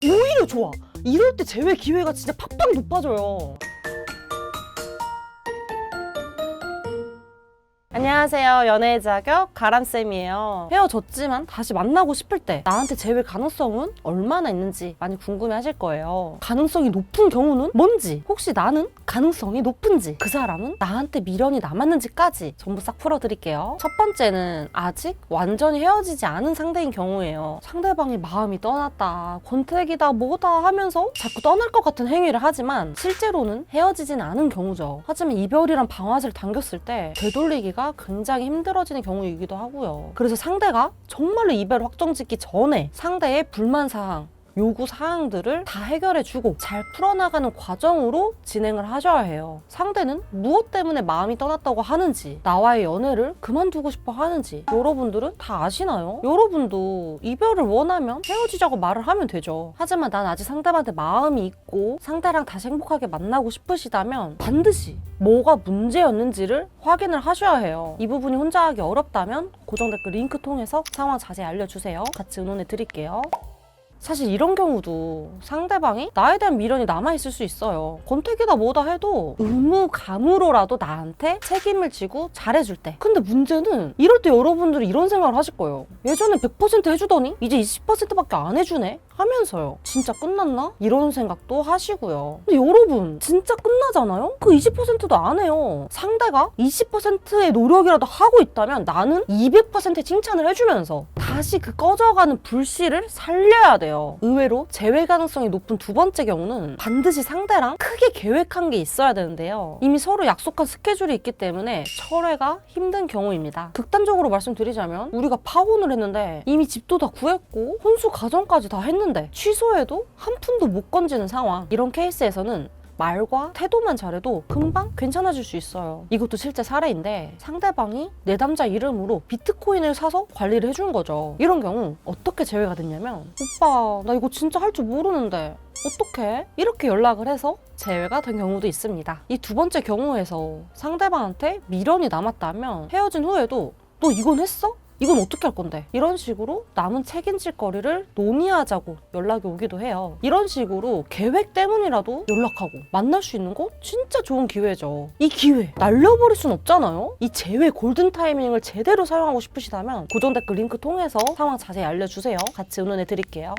오히려 좋아. 이럴 때 재회 기회가 진짜 팍팍 높아져요. 안녕하세요. 연애의 자격 가람쌤이에요. 헤어졌지만 다시 만나고 싶을 때 나한테 재회 가능성은 얼마나 있는지 많이 궁금해 하실 거예요. 가능성이 높은 경우는 뭔지, 혹시 나는 가능성이 높은지, 그 사람은 나한테 미련이 남았는지까지 전부 싹 풀어드릴게요. 첫 번째는 아직 완전히 헤어지지 않은 상대인 경우예요. 상대방이 마음이 떠났다, 권태기다, 뭐다 하면서 자꾸 떠날 것 같은 행위를 하지만 실제로는 헤어지진 않은 경우죠. 하지만 이별이란 방아쇠를 당겼을 때 되돌리기가 굉장히 힘들어지는 경우이기도 하고요. 그래서 상대가 정말로 이별 확정짓기 전에 상대의 불만사항, 요구사항들을 다 해결해주고 잘 풀어나가는 과정으로 진행을 하셔야 해요. 상대는 무엇 때문에 마음이 떠났다고 하는지, 나와의 연애를 그만두고 싶어 하는지 여러분들은 다 아시나요? 여러분도 이별을 원하면 헤어지자고 말을 하면 되죠. 하지만 난 아직 상대방한테 마음이 있고 상대랑 다시 행복하게 만나고 싶으시다면 반드시 뭐가 문제였는지를 확인을 하셔야 해요. 이 부분이 혼자 하기 어렵다면 고정 댓글 링크 통해서 상황 자세히 알려주세요. 같이 의논해 드릴게요. 사실 이런 경우도 상대방이 나에 대한 미련이 남아있을 수 있어요. 권태기다 뭐다 해도 의무감으로라도 나한테 책임을 지고 잘해줄 때. 근데 문제는 이럴 때 여러분들이 이런 생각을 하실 거예요. 예전에 100% 해주더니 이제 20%밖에 안 해주네? 하면서요. 진짜 끝났나? 이런 생각도 하시고요. 근데 여러분 진짜 끝나잖아요? 그 20%도 안 해요. 상대가 20%의 노력이라도 하고 있다면 나는 200%의 칭찬을 해주면서 다시 그 꺼져가는 불씨를 살려야 돼요. 의외로 재회 가능성이 높은 두 번째 경우는 반드시 상대랑 크게 계획한 게 있어야 되는데요. 이미 서로 약속한 스케줄이 있기 때문에 철회가 힘든 경우입니다. 극단적으로 말씀드리자면 우리가 파혼을 했는데 이미 집도 다 구했고 혼수 가정까지 다 했는데 취소해도 한 푼도 못 건지는 상황. 이런 케이스에서는 말과 태도만 잘해도 금방 괜찮아질 수 있어요. 이것도 실제 사례인데 상대방이 내 남자 이름으로 비트코인을 사서 관리를 해준 거죠. 이런 경우 어떻게 재회가 됐냐면, 오빠 나 이거 진짜 할 줄 모르는데 어떡해? 이렇게 연락을 해서 재회가 된 경우도 있습니다. 이 두 번째 경우에서 상대방한테 미련이 남았다면 헤어진 후에도 너 이건 했어? 이건 어떻게 할 건데? 이런 식으로 남은 책임질 거리를 논의하자고 연락이 오기도 해요. 이런 식으로 계획 때문이라도 연락하고 만날 수 있는 거 진짜 좋은 기회죠. 이 기회 날려버릴 순 없잖아요? 이 재회 골든 타이밍을 제대로 사용하고 싶으시다면 고정 댓글 링크 통해서 상황 자세히 알려주세요. 같이 의논해 드릴게요.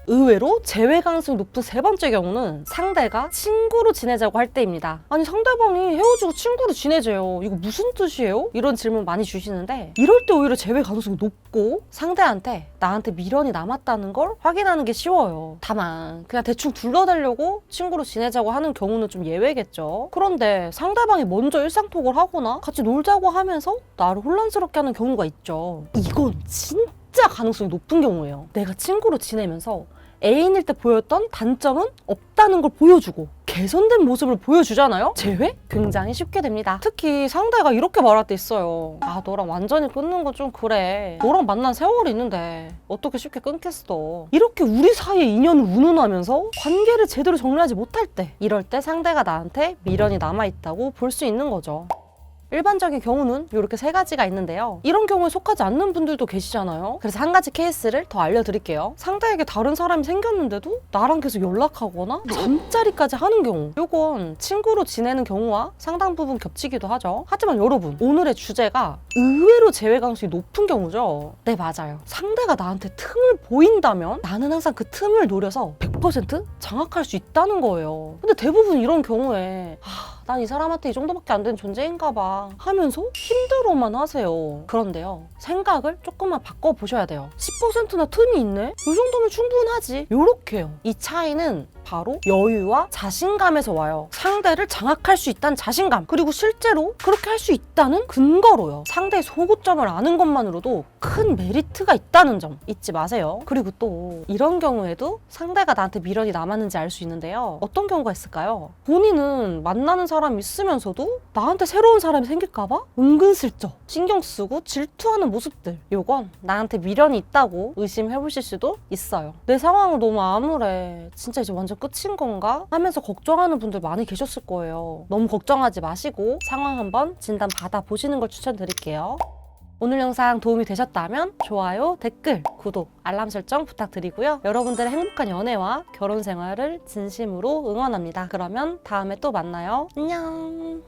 의외로 재회 가능성이 높은 세 번째 경우는 상대가 친구로 지내자고 할 때입니다. 아니 상대방이 헤어지고 친구로 지내재요. 이거 무슨 뜻이에요? 이런 질문 많이 주시는데 이럴 때 오히려 재회 가능성이 높고 상대한테 나한테 미련이 남았다는 걸 확인하는 게 쉬워요. 다만 그냥 대충 둘러대려고 친구로 지내자고 하는 경우는 좀 예외겠죠. 그런데 상대방이 먼저 일상톡을 하거나 같이 놀자고 하면서 나를 혼란스럽게 하는 경우가 있죠. 이건 진짜 가능성이 높은 경우예요. 내가 친구로 지내면서 애인일 때 보였던 단점은 없다는 걸 보여주고 개선된 모습을 보여주잖아요? 재회? 굉장히 쉽게 됩니다. 특히 상대가 이렇게 말할 때 있어요. 아 너랑 완전히 끊는 건 좀 그래. 너랑 만난 세월이 있는데 어떻게 쉽게 끊겠어. 이렇게 우리 사이의 인연을 운운하면서 관계를 제대로 정리하지 못할 때, 이럴 때 상대가 나한테 미련이 남아있다고 볼 수 있는 거죠. 일반적인 경우는 이렇게 세 가지가 있는데요. 이런 경우에 속하지 않는 분들도 계시잖아요. 그래서 한 가지 케이스를 더 알려드릴게요. 상대에게 다른 사람이 생겼는데도 나랑 계속 연락하거나 잠자리까지 하는 경우, 이건 친구로 지내는 경우와 상당 부분 겹치기도 하죠. 하지만 여러분, 오늘의 주제가 의외로 재회 가능성이 높은 경우죠. 네, 맞아요. 상대가 나한테 틈을 보인다면 나는 항상 그 틈을 노려서 100% 장악할 수 있다는 거예요. 근데 대부분 이런 경우에 난 이 사람한테 이 정도밖에 안 되는 존재인가 봐 하면서 힘들어만 하세요. 그런데요, 생각을 조금만 바꿔보셔야 돼요. 10%나 틈이 있네? 이 정도면 충분하지. 요렇게요. 이 차이는 바로 여유와 자신감에서 와요. 상대를 장악할 수 있다는 자신감, 그리고 실제로 그렇게 할 수 있다는 근거로요. 상대의 소구점을 아는 것만으로도 큰 메리트가 있다는 점 잊지 마세요. 그리고 또 이런 경우에도 상대가 나한테 미련이 남았는지 알 수 있는데요. 어떤 경우가 있을까요? 본인은 만나는 사람이 있으면서도 나한테 새로운 사람이 생길까봐 은근슬쩍 신경 쓰고 질투하는 모습들, 요건 나한테 미련이 있다고 의심해보실 수도 있어요. 내 상황은 너무 암울해, 진짜 이제 완전 끝인 건가? 하면서 걱정하는 분들 많이 계셨을 거예요. 너무 걱정하지 마시고 상황 한번 진단 받아보시는 걸 추천드릴게요. 오늘 영상 도움이 되셨다면 좋아요, 댓글, 구독, 알람 설정 부탁드리고요. 여러분들의 행복한 연애와 결혼 생활을 진심으로 응원합니다. 그러면 다음에 또 만나요. 안녕.